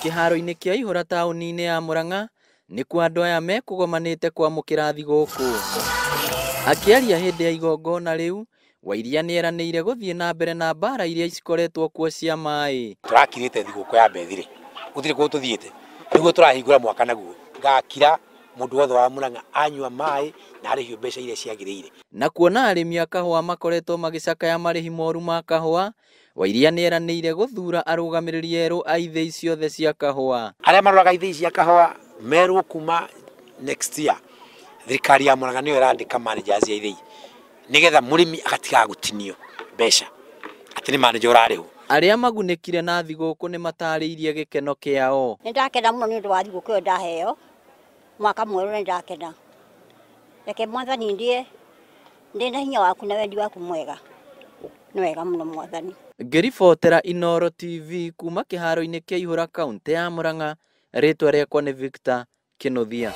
Kĩharo-inĩ kĩa Ihũra taũni-inĩ ya Mũrang'a nĩkuo andũ aya mekũgomanĩte kwamũkĩra thigũkũ. Akĩaria hĩndĩ ya igongona rĩu, Wairia nĩeranĩire gũthiĩ na mbere na mbara iria cikoretwo kuo cia maĩ. Tũrakirĩte thigũkũ ya Mbethire. Gũtirĩ kũndũ tũthiĩte. Nĩguo tũrahingũra mwaka naguo. Ngakira mũndũ wothe wa Mũrang'a anyua maĩ na arĩhio mbeca iria ciagĩrĩire. Na kuona arĩmi a kahũa makoretwo magĩcakaya marĩhi moru ma kahũa, Wairia nĩeranĩire gũthura arũgamĩrĩri erũ a ithĩi ciothe cia kahũa. Arĩa maroraga ithĩi cia kahũa merwo kuma next year. Thirikari ya Mũrang'a nĩyo ĩrandĩka managers ya ithĩi, nĩgetha mũrĩmi agatiga gũtinio mbeca atĩ nĩ manager ũrarĩhwo. Arĩa magunĩkire na thigũkũ nĩmatarĩirie gĩkeno kĩao. Nĩndakena mũno nĩ ũndũ wa thigũkũ ĩyo ndaheo, mwaka mwerũ nĩndakena. Reke Mwathani ndie ndĩna hinya waku na wendi waku mwega. Nĩ wega mũno Mwathani. Ngĩribotera Inooro TV kuma kĩharo-inĩ kĩa Ihũra kaũntĩ ya Mũrang'a, rĩtwa rĩakwa nĩ Victor Kĩnuthia.